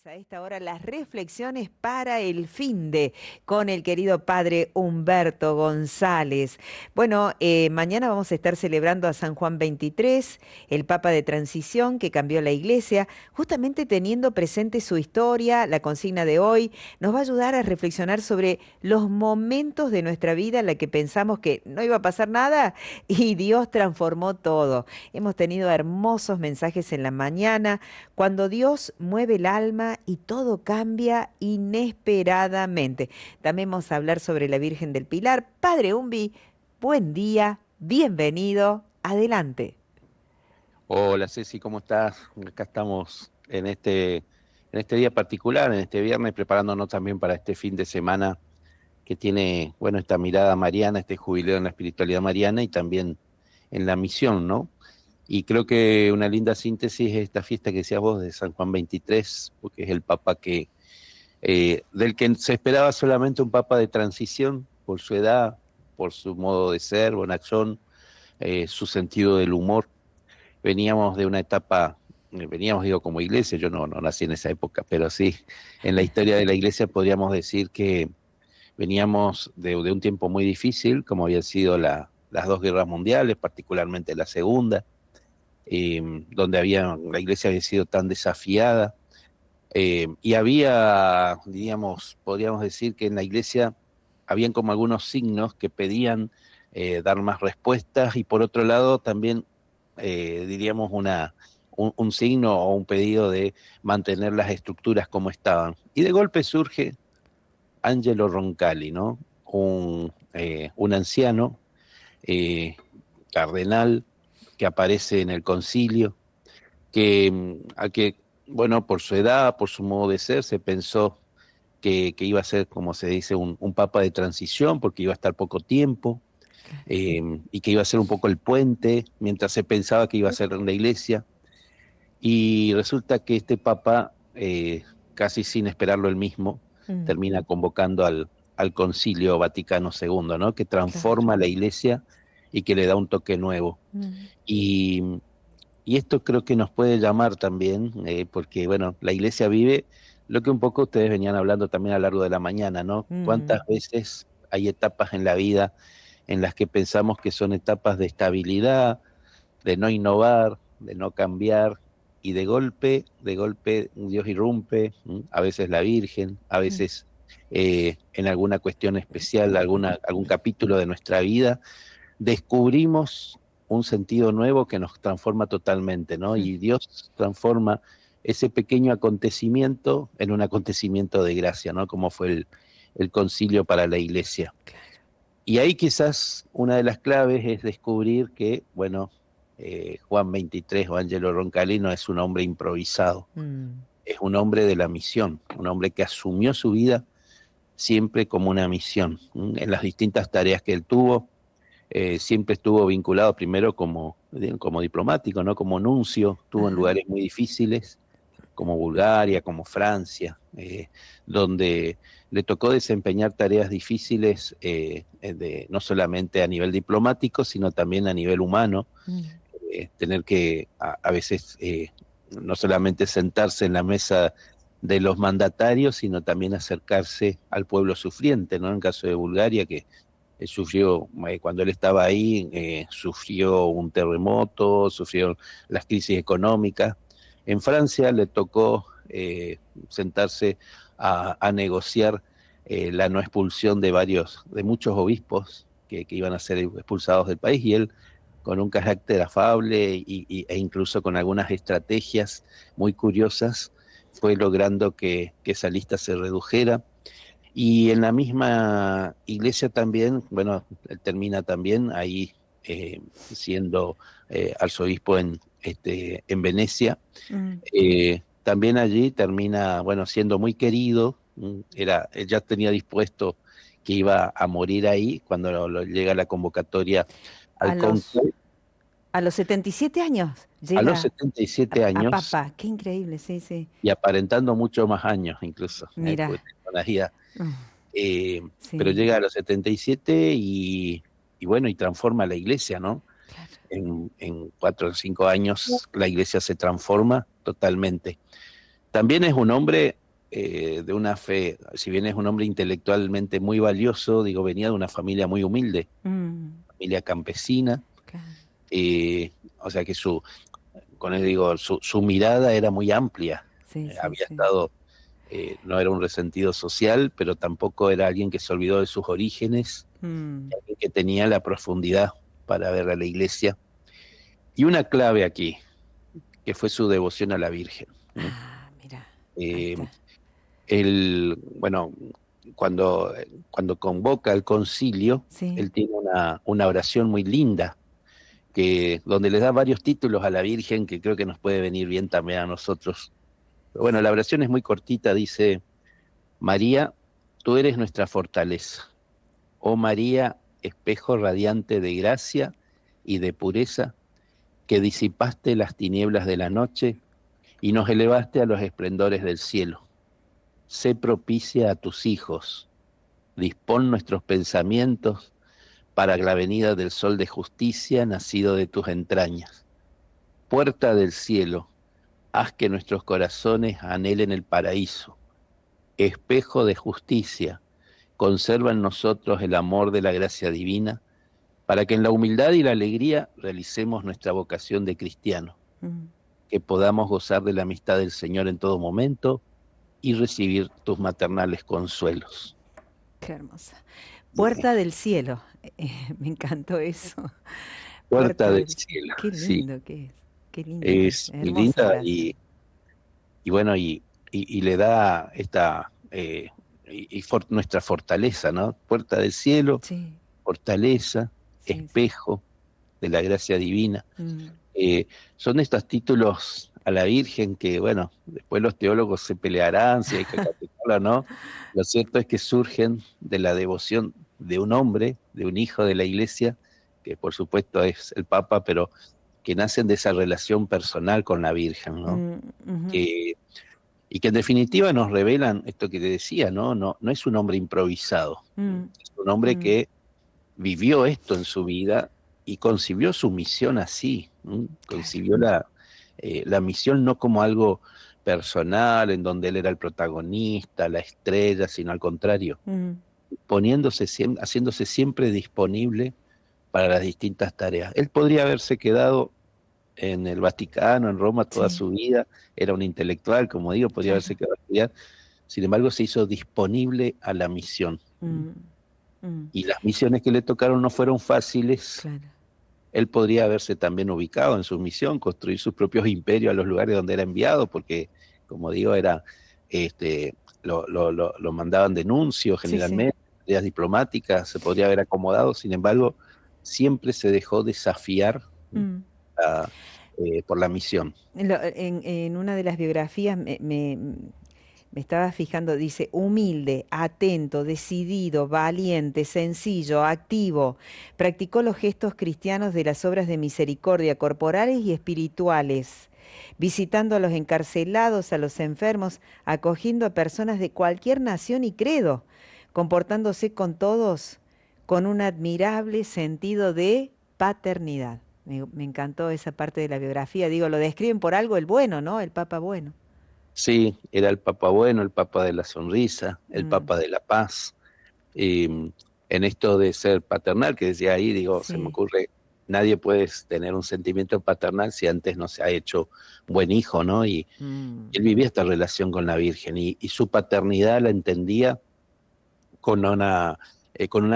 A esta hora las reflexiones para el finde con el querido padre Humberto González. Bueno, mañana vamos a estar celebrando a San Juan XXIII, el Papa de Transición que cambió la Iglesia, justamente teniendo presente su historia, la consigna de hoy, nos va a ayudar a reflexionar sobre los momentos de nuestra vida en la que pensamos que no iba a pasar nada y Dios transformó todo. Hemos tenido hermosos mensajes en la mañana cuando Dios mueve el alma y todo cambia inesperadamente. También vamos a hablar sobre la Virgen del Pilar. Padre Umbi, buen día, bienvenido, adelante. Hola Ceci, ¿cómo estás? Acá estamos en este día particular, en este viernes, preparándonos también para este fin de semana que tiene, bueno, esta mirada mariana, este jubileo en la espiritualidad mariana y también en la misión, ¿no? Y creo que una linda síntesis es esta fiesta que decías vos de San Juan XXIII, porque es el papa del que se esperaba solamente un papa de transición por su edad, por su modo de ser, bonachón, su sentido del humor. Veníamos de una etapa, veníamos digo como iglesia, yo no nací en esa época, pero sí, en la historia de la iglesia podríamos decir que veníamos de un tiempo muy difícil, como habían sido las dos guerras mundiales, particularmente la segunda, donde la iglesia había sido tan desafiada, y había, diríamos, podríamos decir que en la iglesia habían como algunos signos que pedían dar más respuestas y por otro lado también diríamos un signo o un pedido de mantener las estructuras como estaban. Y de golpe surge Angelo Roncalli, ¿no? Un anciano, eh, cardenal, que aparece en el concilio, al que, bueno, por su edad, por su modo de ser, se pensó que iba a ser, como se dice, un papa de transición, porque iba a estar poco tiempo, y que iba a ser un poco el puente, mientras se pensaba que iba a ser la iglesia. Y resulta que este papa, casi sin esperarlo él mismo, Mm, termina convocando al Concilio Vaticano II, ¿no? Que claro. transforma la iglesia y que le da un toque nuevo. Mm, Y, y esto creo que nos puede llamar también, porque, bueno, la iglesia vive lo que un poco ustedes venían hablando también a lo largo de la mañana, ¿no? mm, ¿Cuántas veces hay etapas en la vida en las que pensamos que son etapas de estabilidad, de no innovar, de no cambiar, y de golpe Dios irrumpe, a veces la Virgen, a mm, veces en alguna cuestión especial, algún capítulo de nuestra vida, descubrimos un sentido nuevo que nos transforma totalmente, ¿no? mm. Y Dios transforma ese pequeño acontecimiento en un acontecimiento de gracia, ¿no? Como fue el concilio para la iglesia. Claro. Y ahí quizás una de las claves es descubrir que, bueno, Juan 23 o Angelo Roncalli no es un hombre improvisado, Mm, es un hombre de la misión, un hombre que asumió su vida siempre como una misión. En las distintas tareas que él tuvo, siempre estuvo vinculado primero como diplomático, ¿no? Como nuncio, estuvo en ajá. lugares muy difíciles, como Bulgaria, como Francia, donde le tocó desempeñar tareas difíciles, no solamente a nivel diplomático, sino también a nivel humano, Mm, tener que a veces no solamente sentarse en la mesa de los mandatarios, sino también acercarse al pueblo sufriente, ¿no? En caso de Bulgaria, que sufrió, cuando él estaba ahí, sufrió un terremoto, sufrió las crisis económicas. En Francia le tocó sentarse a negociar la no expulsión de muchos obispos que iban a ser expulsados del país, y él con un carácter afable e incluso con algunas estrategias muy curiosas, fue logrando que esa lista se redujera. Y en la misma iglesia también, bueno, él termina también ahí siendo arzobispo en Venecia. mm. También allí termina, bueno, siendo muy querido. Él ya tenía dispuesto que iba a morir ahí cuando llega la convocatoria A al los, cónclave a los 77 años a los llega 77 a años Papa. Qué increíble, sí, sí. y aparentando mucho más años incluso, porque Mira, tenía una vida. mm, Eh, pero sí, llega a los 77 y bueno, y transforma la iglesia, ¿no? claro. En 4 o 5 años la iglesia se transforma totalmente. También es un hombre de una fe, si bien es un hombre intelectualmente muy valioso, digo, venía de una familia muy humilde, Mm, familia campesina, claro. o sea que con él digo, su mirada era muy amplia. Sí, sí, Había sí. estado, no era un resentido social, pero tampoco era alguien que se olvidó de sus orígenes, Mm. alguien que tenía la profundidad para ver a la iglesia. Y una clave aquí, que fue su devoción a la Virgen. ¿No? Ah, mira, ahí Eh, está. él, bueno, cuando convoca al concilio, Sí. él tiene una oración muy linda, donde le da varios títulos a la Virgen, que creo que nos puede venir bien también a nosotros. Pero bueno, la oración es muy cortita, dice: María, tú eres nuestra fortaleza. Oh María, espejo radiante de gracia y de pureza, que disipaste las tinieblas de la noche y nos elevaste a los esplendores del cielo. Sé propicia a tus hijos, dispón nuestros pensamientos para la venida del sol de justicia nacido de tus entrañas. Puerta del cielo, haz que nuestros corazones anhelen el paraíso. Espejo de justicia, conserva en nosotros el amor de la gracia divina, para que en la humildad y la alegría realicemos nuestra vocación de cristiano, Mm, que podamos gozar de la amistad del Señor en todo momento y recibir tus maternales consuelos. qué hermosa. Eh, Puerta del cielo. Me encantó eso. Puerta Puerta del del cielo. cielo, Qué sí, lindo que es. Qué linda que es. es muy Hermosa linda frase. y bueno, y le da esta, nuestra fortaleza, ¿no? Puerta del cielo, Sí, fortaleza, sí, sí. espejo de la gracia divina. Mm, Son estos títulos a la Virgen que, bueno, después los teólogos se pelearán si hay que catecarla o no. Lo cierto es que surgen de la devoción de un hombre, de un hijo de la Iglesia, que por supuesto es el Papa, pero que nacen de esa relación personal con la Virgen, ¿no? mm, ujú, Que, y que en definitiva nos revelan esto que te decía, ¿no? No es un hombre improvisado, mm, es un hombre mm, que vivió esto en su vida y concibió su misión así, ¿no? claro. Concibió la misión no como algo personal, en donde él era el protagonista, la estrella, sino al contrario, Mm, haciéndose siempre disponible para las distintas tareas. Él podría haberse quedado en el Vaticano, en Roma, toda sí, su vida, era un intelectual, como digo, podría claro. haberse quedado a estudiar, sin embargo se hizo disponible a la misión. Mm, mm, Y las misiones que le tocaron no fueron fáciles. claro. Él podría haberse también ubicado en su misión, construir sus propios imperios a los lugares donde era enviado, porque, como digo, este, lo mandaban de nuncio Sí, sí. generalmente, tareas diplomáticas, se podría haber acomodado, sin embargo, siempre se dejó desafiar, ¿no? Mm. a- por la misión. En una de las biografías me estaba fijando, dice, humilde, atento, decidido, valiente, sencillo, activo. Practicó los gestos cristianos de las obras de misericordia corporales y espirituales, visitando a los encarcelados, a los enfermos, acogiendo a personas de cualquier nación y credo, comportándose con todos con un admirable sentido de paternidad. Me encantó esa parte de la biografía. Digo, lo describen por algo el bueno, ¿no? El Papa bueno. Sí, era el Papa bueno, el Papa de la sonrisa, el Mm, Papa de la paz. Eh, en esto de ser paternal, que decía ahí, digo, se me sí. ocurre, nadie puede tener un sentimiento paternal si antes no se ha hecho buen hijo, ¿no? Y Mm, él vivía esta relación con la Virgen y su paternidad la entendía con una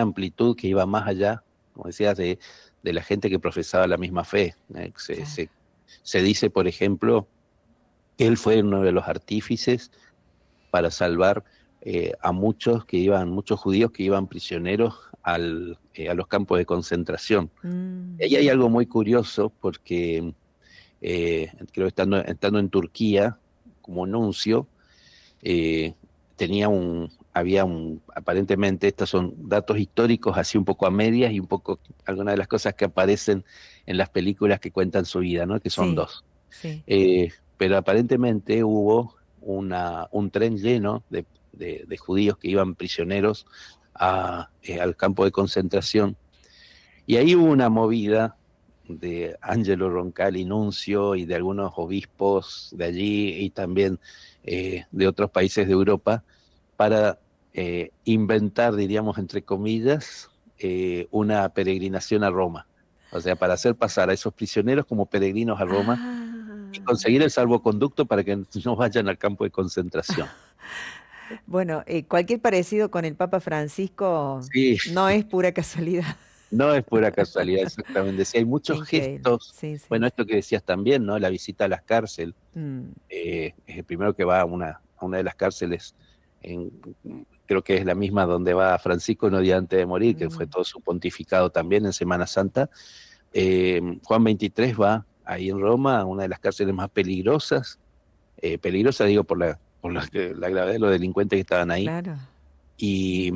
amplitud que iba más allá, como decías, de la gente que profesaba la misma fe. claro. Se dice, por ejemplo, que él fue uno de los artífices para salvar muchos judíos que iban prisioneros a los campos de concentración. Y ahí hay Mm, algo muy curioso porque creo que estando en Turquía como nuncio, eh, aparentemente, estos son datos históricos así un poco a medias y un poco algunas de las cosas que aparecen en las películas que cuentan su vida, ¿no? Que son sí, dos. sí. Pero aparentemente hubo un tren lleno de judíos que iban prisioneros al campo de concentración. Y ahí hubo una movida de Angelo Roncalli Nuncio y de algunos obispos de allí y también de otros países de Europa para inventar, diríamos entre comillas, una peregrinación a Roma. O sea, para hacer pasar a esos prisioneros como peregrinos a Roma y Ah, conseguir el salvoconducto para que no vayan al campo de concentración. bueno, cualquier parecido con el Papa Francisco Sí, no es pura casualidad. no es pura casualidad, exactamente. Sí, hay Qué muchos increíble. gestos. Sí, sí, Bueno, sí. esto que decías también, ¿no? La visita a las cárceles. Mm, Es el primero que va a una de las cárceles, en, creo que es la misma donde va Francisco unos días antes de morir, que fue mm, todo su pontificado también en Semana Santa. Juan 23 va ahí en Roma, a una de las cárceles más peligrosas, peligrosa digo la gravedad de los delincuentes que estaban ahí, claro. y,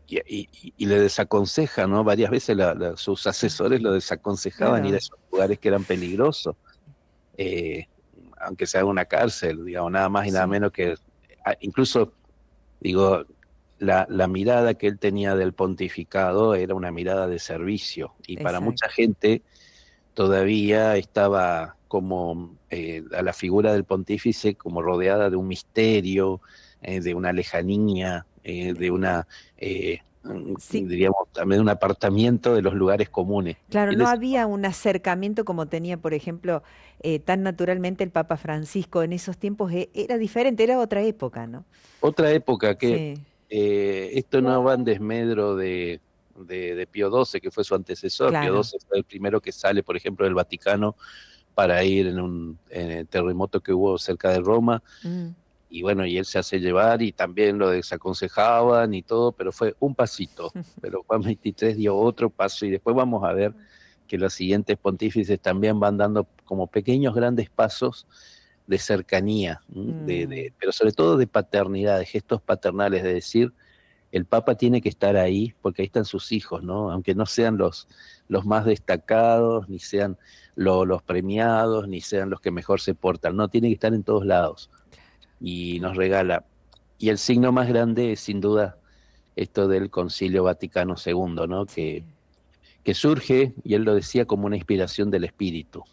y le desaconseja, ¿no? Varias veces sus asesores lo desaconsejaban ir a Claro. esos lugares que eran peligrosos, eh, aunque sea una cárcel, digamos, nada más y nada Sí, menos que, incluso, digo, la mirada que él tenía del pontificado era una mirada de servicio, y para mucha exacto. gente todavía estaba como a la figura del pontífice como rodeada de un misterio, de una lejanía, de una, Sí, diríamos, también de un apartamiento de los lugares comunes. claro, Y él no decía, había un acercamiento como tenía, por ejemplo, tan naturalmente el Papa Francisco en esos tiempos. Era diferente, era otra época, ¿no? otra época que Sí, esto no va en desmedro de Pío XII, que fue su antecesor. Pío claro. XII fue el primero que sale, por ejemplo, del Vaticano para ir en el terremoto que hubo cerca de Roma. Mm, Y bueno, y él se hace llevar y también lo desaconsejaban y todo, pero fue un pasito. Pero Juan 23 dio otro paso y después vamos a ver que los siguientes pontífices también van dando como pequeños grandes pasos de cercanía, mm, pero sobre todo de paternidad, de gestos paternales, de decir, el Papa tiene que estar ahí porque ahí están sus hijos, ¿no? Aunque no sean los más destacados, ni sean los premiados, ni sean los que mejor se portan, no, tiene que estar en todos lados y nos regala. Y el signo más grande es sin duda esto del Concilio Vaticano II, ¿no? sí. Que surge, y él lo decía, como una inspiración del espíritu.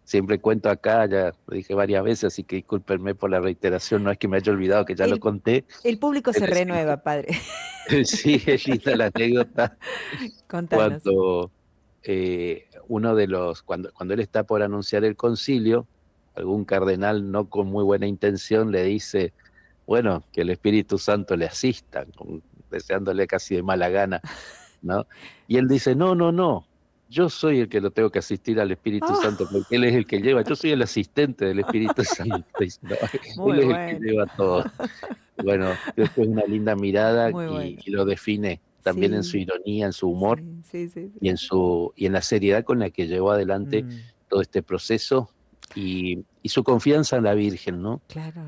Siempre cuento acá, ya lo dije varias veces, así que discúlpenme por la reiteración, no es que me haya olvidado que ya lo El, conté, el público es se decir, renueva, padre. sí, es linda la anécdota Contanos. cuando uno de los, cuando él está por anunciar el concilio, algún cardenal no con muy buena intención le dice, bueno, que el Espíritu Santo le asista, deseándole casi de mala gana, ¿no? Y él dice, no, no, no, yo soy el que lo tengo que asistir al Espíritu Santo, Oh, porque él es el que lleva, yo soy el asistente del Espíritu Santo, dice, "No, él muy es el que bueno, lleva todo". Bueno, creo que es una linda mirada muy bueno. y lo define también en su Sí, ironía, en su humor sí, sí, sí, y sí. y en la seriedad con la que llevó adelante Mm, todo este proceso y su confianza en la Virgen, ¿no? claro.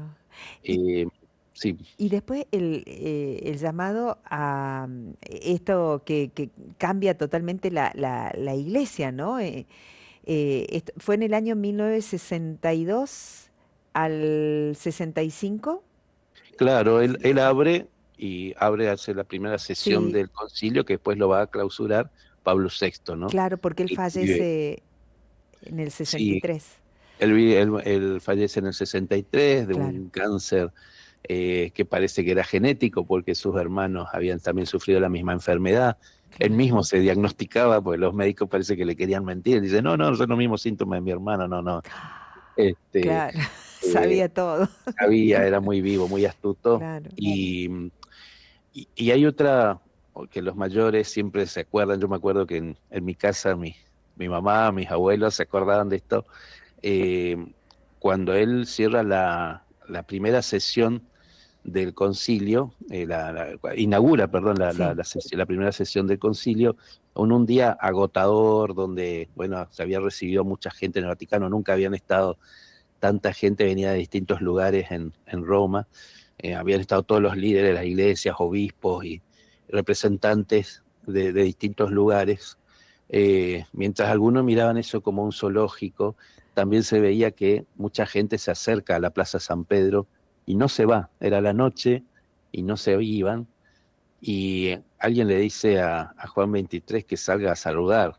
Y, Eh, sí, y después el llamado a esto que cambia totalmente la iglesia, ¿no? Fue en el año 1962 al 65. claro, él abre y abre hace la primera sesión Sí, del concilio que después lo va a clausurar Pablo VI, ¿no? claro, porque él Él vive, fallece en el sí, 63. él fallece en el 63 de Claro, un cáncer que parece que era genético porque sus hermanos habían también sufrido la misma enfermedad. Él claro, mismo se diagnosticaba, porque los médicos parece que le querían mentir. Dice, no, no, son los mismos síntomas de mi hermano, no, no. Este, claro. eh, Sabía todo. era muy vivo, muy astuto. Claro. Y hay otra, que los mayores siempre se acuerdan, yo me acuerdo que en mi casa mi mamá, mis abuelos se acordaban de esto, eh, cuando él cierra la primera sesión del concilio, inaugura, perdón, Sí, la primera sesión del concilio, en un día agotador, donde, bueno, se había recibido mucha gente en el Vaticano, nunca habían estado tanta gente, venía de distintos lugares en Roma, habían estado todos los líderes de las iglesias, obispos y representantes de distintos lugares, mientras algunos miraban eso como un zoológico, también se veía que mucha gente se acerca a la Plaza San Pedro y no se va, era la noche y no se iban, y alguien le dice a Juan 23 que salga a saludar,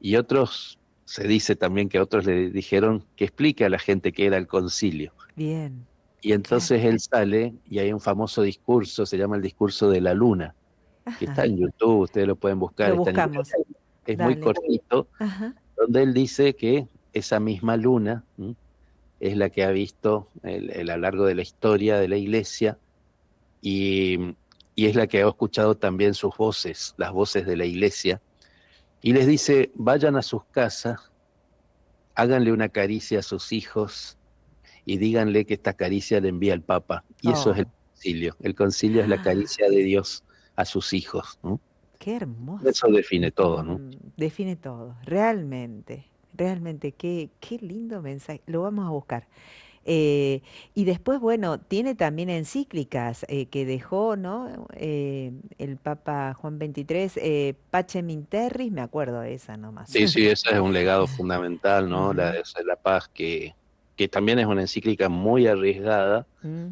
y otros, se dice también que otros le dijeron que explique a la gente qué era el concilio. Bien, Y claro. entonces él sale y hay un famoso discurso, se llama el discurso de la luna, que está Ajá. en YouTube, ustedes lo pueden buscar, Lo está en buscamos. internet, es muy Dale. cortito, Ajá. donde él dice que esa misma luna es la que ha visto a lo largo de la historia de la iglesia y, y es la que ha escuchado también sus voces, las voces de la iglesia, y les dice, vayan a sus casas, háganle una caricia a sus hijos y díganle que esta caricia le envía el Papa. Y eso es el Oh, concilio. El concilio es la ah, caricia de Dios a sus hijos, ¿no? qué hermoso. Eso define todo, ¿no? Define todo, realmente, realmente, qué lindo mensaje. Lo vamos a buscar. Eh, y después, bueno, tiene también encíclicas que dejó, ¿no? El Papa Juan XXIII, Pacem in Terris, me acuerdo de esa nomás. Sí, sí, ese es un legado fundamental, ¿no? La Ujú. de la paz, que también es una encíclica muy arriesgada, Mm,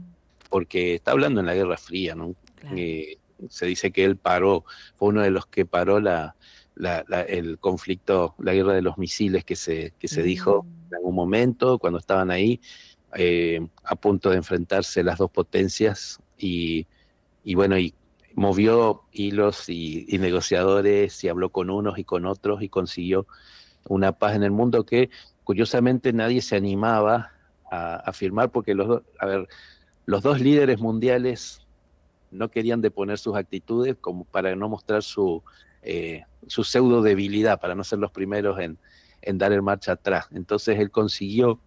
porque está hablando en la Guerra Fría, ¿no? claro. Se dice que él paró, fue uno de los que paró el conflicto, la guerra de los misiles que se dijo Mm, en algún momento, cuando estaban ahí, a punto de enfrentarse las dos potencias, y bueno, y movió hilos y negociadores, y habló con unos y con otros, y consiguió una paz en el mundo que curiosamente nadie se animaba a firmar, porque a ver, los dos líderes mundiales no querían deponer sus actitudes como para no mostrar su pseudo debilidad, para no ser los primeros en dar el marcha atrás. Entonces él consiguió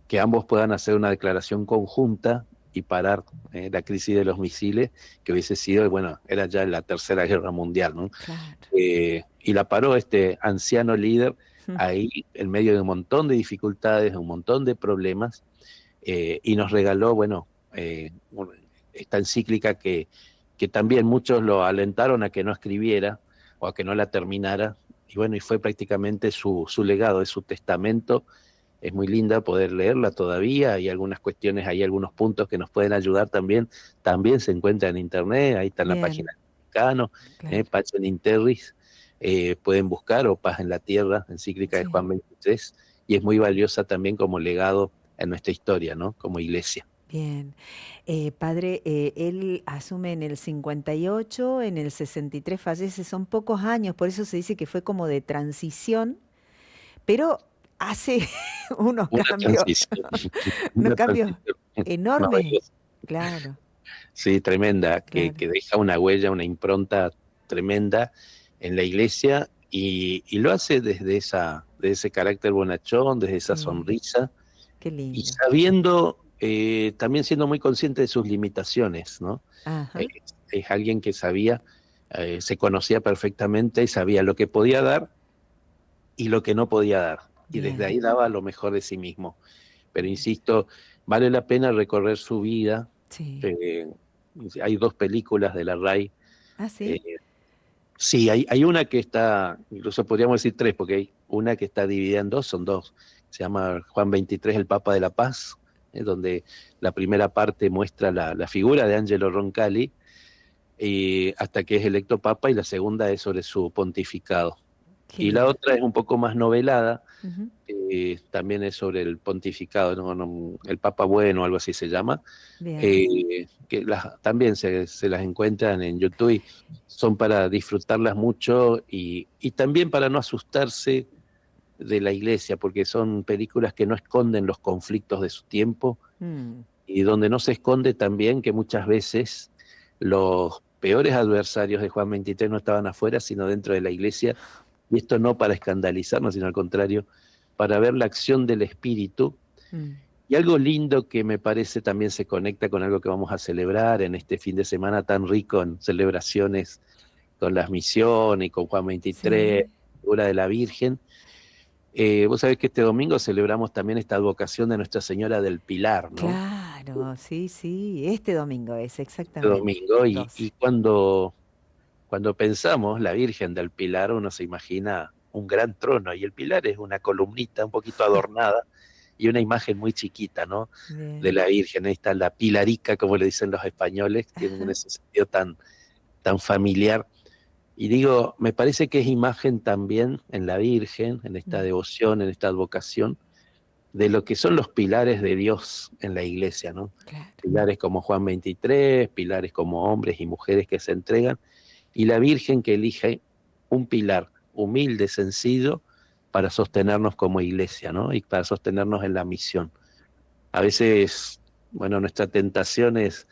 que ambos puedan hacer una declaración conjunta y parar la crisis de los misiles, que hubiese sido, bueno, era ya la Tercera Guerra Mundial, ¿no? claro. Y la paró este anciano líder ahí en medio de un montón de dificultades, de un montón de problemas, y nos regaló, bueno, esta encíclica que también muchos lo alentaron a que no escribiera o a que no la terminara, y bueno, y fue prácticamente su legado, es su testamento. Es muy linda poder leerla todavía, hay algunas cuestiones, hay algunos puntos que nos pueden ayudar también se encuentra en internet, ahí está en la página Bien, del Vaticano, claro. Pacem in Terris, pueden buscar, o Paz en la Tierra, encíclica de Sí. Juan XXIII, y es muy valiosa también como legado en nuestra historia, ¿no? Como iglesia. Bien. Padre, él asume en el 58, en el 63 fallece, son pocos años, por eso se dice que fue como de transición, pero hace unos Una cambios, transición, unos una cambios transición enormes. maravillosa. Claro, Sí, tremenda, claro. que deja una huella, una impronta tremenda en la iglesia, y lo hace de ese carácter bonachón, desde esa Sí, sonrisa, qué y lindo. sabiendo, también siendo muy consciente de sus limitaciones, ¿no? Ajá, Es alguien que sabía, se conocía perfectamente y sabía lo que podía dar y lo que no podía dar, y desde bien. ahí daba lo mejor de sí mismo. Pero insisto, vale la pena recorrer su vida. Sí. eh, Hay dos películas de la RAI. Ah, eh, sí. sí, hay una que está, incluso podríamos decir tres, porque hay una que está dividida en dos, son dos. Se llama Juan XXIII, el Papa de la Paz, donde la primera parte muestra la figura de Angelo Roncalli, hasta que es electo Papa, y la segunda es sobre su pontificado. Qué Y la lindo. otra es un poco más novelada, Ujú. también es sobre el pontificado, el Papa Bueno, algo así se llama, Bien. que también se las encuentran en YouTube, y son para disfrutarlas mucho, y también para no asustarse de la iglesia, porque son películas que no esconden los conflictos de su tiempo, Mm, y donde no se esconde también que muchas veces los peores adversarios de Juan XXIII no estaban afuera, sino dentro de la iglesia, y esto no para escandalizarnos, sino al contrario, para ver la acción del Espíritu. mm. Y algo lindo que me parece también se conecta con algo que vamos a celebrar en este fin de semana tan rico en celebraciones con las misiones y con Juan XXIII, Sí. figura de la Virgen. Vos sabés que este domingo celebramos también esta advocación de Nuestra Señora del Pilar, ¿no? Claro, sí, sí. Este domingo es Este exactamente. domingo, y, 12. y cuando pensamos la Virgen del Pilar, uno se imagina un gran trono, y el pilar es una columnita un poquito adornada y una imagen muy chiquita, ¿no? De Bien. la Virgen. Ahí está la pilarica, como le dicen los españoles, tienen Ajá. ese sentido tan familiar. Y digo, me parece que es imagen también en la Virgen, en esta Mm, devoción, en esta advocación, de lo que son los pilares de Dios en la iglesia, ¿no? claro. Pilares como Juan 23, pilares como hombres y mujeres que se entregan, y la Virgen que elige un pilar humilde, sencillo, para sostenernos como iglesia, ¿no? Y para sostenernos en la misión. A veces, bueno, nuestra tentación es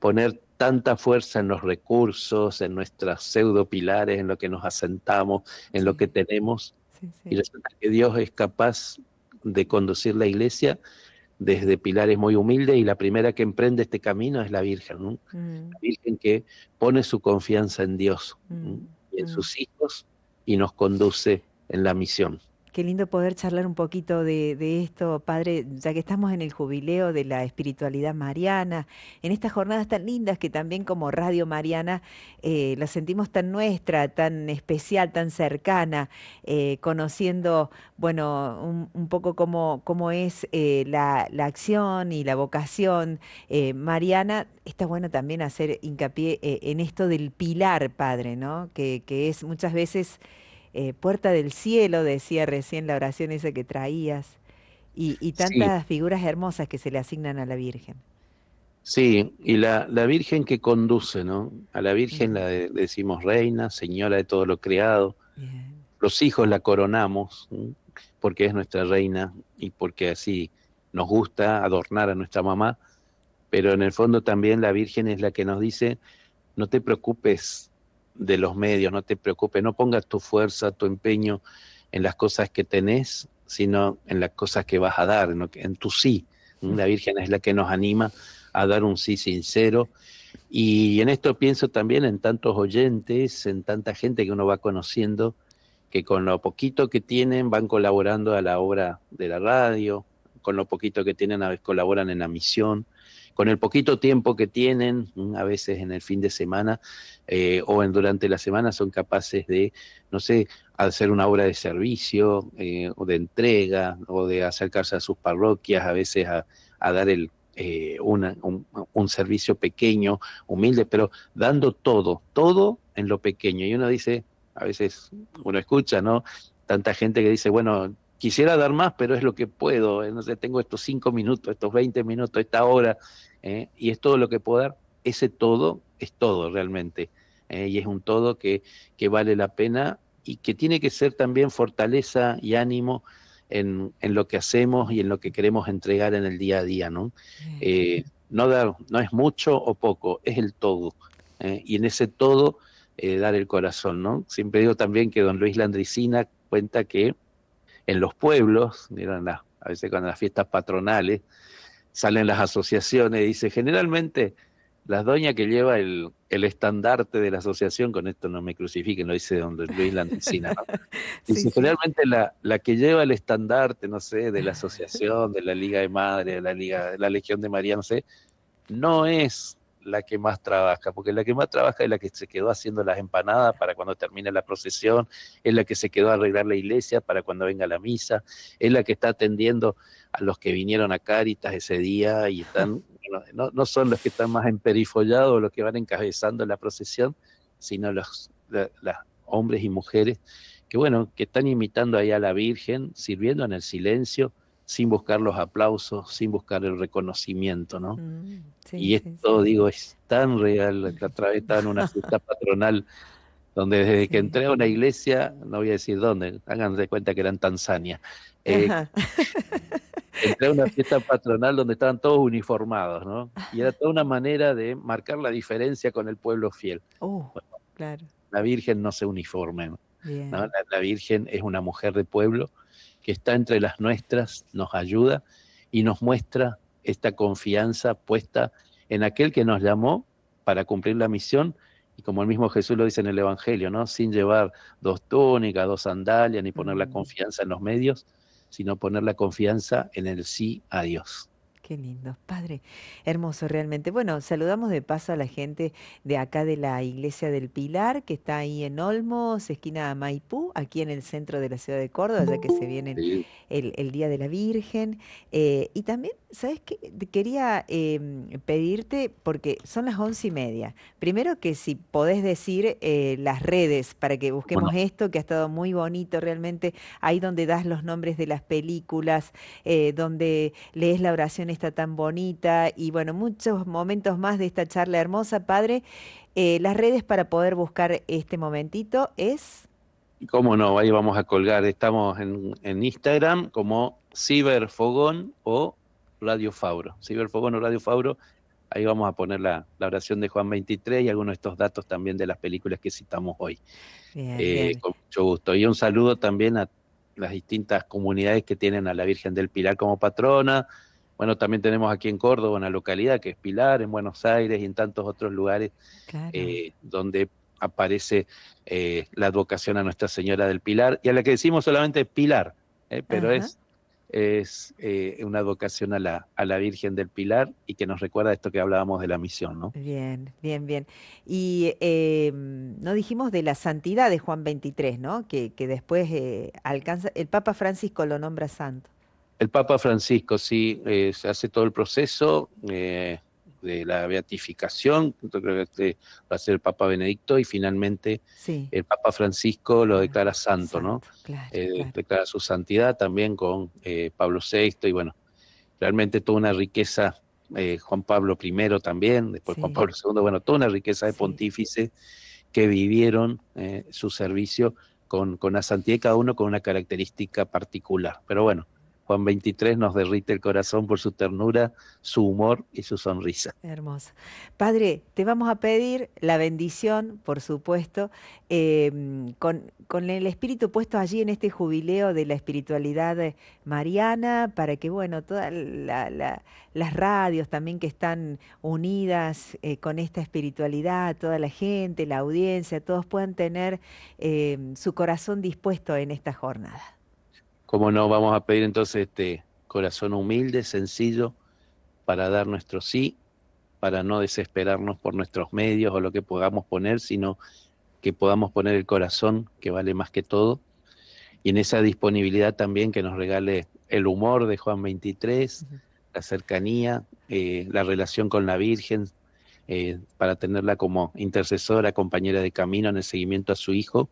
poner tanta fuerza en los recursos, en nuestras pseudo pilares, en lo que nos asentamos, en lo que Sí, tenemos, sí, y sí. resulta que Dios es capaz de conducir la iglesia desde pilares muy humildes, y la primera que emprende este camino es la Virgen, ¿no? Mm, La Virgen que pone su confianza en Dios, ¿no? mm, Y en mm. sus hijos, y nos conduce en la misión. Qué lindo poder charlar un poquito de esto, padre, ya que estamos en el jubileo de la espiritualidad mariana, en estas jornadas tan lindas que también como Radio Mariana la sentimos tan nuestra, tan especial, tan cercana, conociendo, bueno, un poco cómo es la acción y la vocación mariana. Está bueno también hacer hincapié en esto del pilar, padre, ¿no? Que es muchas veces puerta del cielo, decía recién la oración esa que traías, y Sí, tantas figuras hermosas que se le asignan a la Virgen. sí, y la Virgen que conduce, ¿no? A la Virgen Mm, le decimos reina, señora de todo lo creado. bien. Los hijos la coronamos, ¿sí? Porque es nuestra reina y porque así nos gusta adornar a nuestra mamá, pero en el fondo también la Virgen es la que nos dice, no te preocupes de los medios, no te preocupes, no pongas tu fuerza, tu empeño en las cosas que tenés, sino en las cosas que vas a dar, en tu sí. La Virgen es la que nos anima a dar un sí sincero. Y en esto pienso también en tantos oyentes, en tanta gente que uno va conociendo, que con lo poquito que tienen van colaborando a la obra de la radio, con lo poquito que tienen a veces colaboran en la misión, con el poquito tiempo que tienen, a veces en el fin de semana durante la semana son capaces de, no sé, hacer una obra de servicio o de entrega o de acercarse a sus parroquias, a veces a dar un servicio pequeño, humilde, pero dando todo, todo en lo pequeño. Y uno dice, a veces uno escucha, ¿no? Tanta gente que dice, bueno, quisiera dar más, pero es lo que puedo, no sé, tengo estos 5 minutos, estos 20 minutos, esta hora, y es todo lo que puedo dar. Ese todo es todo realmente, y es un todo que vale la pena y que tiene que ser también fortaleza y ánimo en lo que hacemos y en lo que queremos entregar en el día a día, ¿no? Bien. No dar, no es mucho o poco, es el todo, y en ese todo dar el corazón, ¿no? Siempre digo también que don Luis Landricina cuenta que en los pueblos, miran a veces cuando las fiestas patronales, salen las asociaciones, dice, generalmente las doñas que lleva el estandarte de la asociación, con esto no me crucifiquen, lo dice don Luis Landricina, ¿no? Sí, Dice, sí. generalmente la que lleva el estandarte, no sé, de la asociación, de la Liga de Madre, de la Liga, de la Legión de María, no sé, no es la que más trabaja, porque la que más trabaja es la que se quedó haciendo las empanadas para cuando termine la procesión, es la que se quedó a arreglar la iglesia para cuando venga la misa, es la que está atendiendo a los que vinieron a Cáritas ese día y están, no son los que están más emperifollados, los que van encabezando la procesión, sino los hombres y mujeres que, bueno, que están imitando ahí a la Virgen, sirviendo en el silencio, sin buscar los aplausos, sin buscar el reconocimiento, ¿no? Sí, Y sí, esto, sí. digo, es tan real. La otra vez estaba en una fiesta patronal donde desde que Sí. entré a una iglesia, no voy a decir dónde, háganse de cuenta que era en Tanzania, eh, Ajá. entré a una fiesta patronal donde estaban todos uniformados, ¿no? Y era toda una manera de marcar la diferencia con el pueblo fiel. Bueno, Claro. la Virgen no se uniforme, ¿no? Bien. La Virgen es una mujer de pueblo que está entre las nuestras, nos ayuda y nos muestra esta confianza puesta en aquel que nos llamó para cumplir la misión, y como el mismo Jesús lo dice en el Evangelio, ¿no? Sin llevar dos túnicas, dos sandalias, ni poner la Mm. confianza en los medios, sino poner la confianza en el sí a Dios. Qué lindo, padre, hermoso realmente. Bueno, saludamos de paso a la gente de acá de la Iglesia del Pilar, que está ahí en Olmos, esquina Maipú, aquí en el centro de la ciudad de Córdoba, ya que se viene Sí. el Día de la Virgen. Y también, ¿sabes qué? Quería pedirte, porque son las 11:30, primero que si podés decir las redes para que Bueno, busquemos esto, que ha estado muy bonito realmente, ahí donde das los nombres de las películas, donde lees la oración está tan bonita y bueno, muchos momentos más de esta charla hermosa, padre. Las redes para poder buscar este momentito es... cómo no, ahí vamos a colgar. Estamos en Instagram como Ciberfogón o Radio Fauro. Ciberfogón o Radio Fauro. Ahí vamos a poner la oración de Juan 23 y algunos de estos datos también de las películas que citamos hoy. Bien, bien. Con mucho gusto. Y un saludo también a las distintas comunidades que tienen a la Virgen del Pilar como patrona. Bueno, también tenemos aquí en Córdoba una localidad que es Pilar, en Buenos Aires y en tantos otros lugares Claro. donde aparece la advocación a Nuestra Señora del Pilar, y a la que decimos solamente Pilar, pero Ajá. es una advocación a la Virgen del Pilar y que nos recuerda esto que hablábamos de la misión, ¿no? Bien, bien, bien. Y no dijimos de la santidad de Juan 23, ¿no? Que después alcanza, el Papa Francisco lo nombra santo. El Papa Francisco, sí, se hace todo el proceso de la beatificación, yo creo que va a ser el Papa Benedicto, y finalmente Sí. el Papa Francisco lo Ah, declara santo, ¿no? santo, claro, claro. Declara su santidad también con Pablo VI, y bueno, realmente toda una riqueza, Juan Pablo I también, después Juan Sí, Pablo II, bueno, toda una riqueza de sí. pontífices que vivieron su servicio con la santidad, cada uno con una característica particular. Pero bueno, Juan 23 nos derrite el corazón por su ternura, su humor y su sonrisa. Hermoso. Padre, te vamos a pedir la bendición, por supuesto, con el espíritu puesto allí en este jubileo de la espiritualidad mariana, para que, bueno, todas las radios también que están unidas con esta espiritualidad, toda la gente, la audiencia, todos puedan tener su corazón dispuesto en esta jornada. Como no, vamos a pedir entonces este corazón humilde, sencillo, para dar nuestro sí, para no desesperarnos por nuestros medios o lo que podamos poner, sino que podamos poner el corazón, que vale más que todo, y en esa disponibilidad también que nos regale el humor de Juan 23, Ujú. la cercanía, la relación con la Virgen, para tenerla como intercesora, compañera de camino en el seguimiento a su Hijo,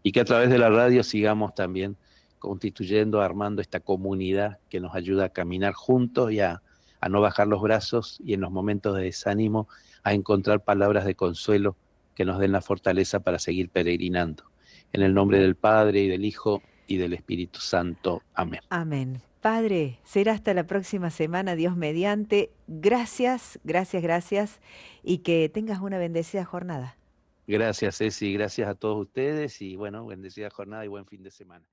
y que a través de la radio sigamos también constituyendo, armando esta comunidad que nos ayuda a caminar juntos y a no bajar los brazos, y en los momentos de desánimo a encontrar palabras de consuelo que nos den la fortaleza para seguir peregrinando. En el nombre del Padre y del Hijo y del Espíritu Santo. Amén. Amén. Padre, será hasta la próxima semana, Dios mediante. Gracias, gracias, gracias. Y que tengas una bendecida jornada. Gracias, Ceci, gracias a todos ustedes y bueno, bendecida jornada y buen fin de semana.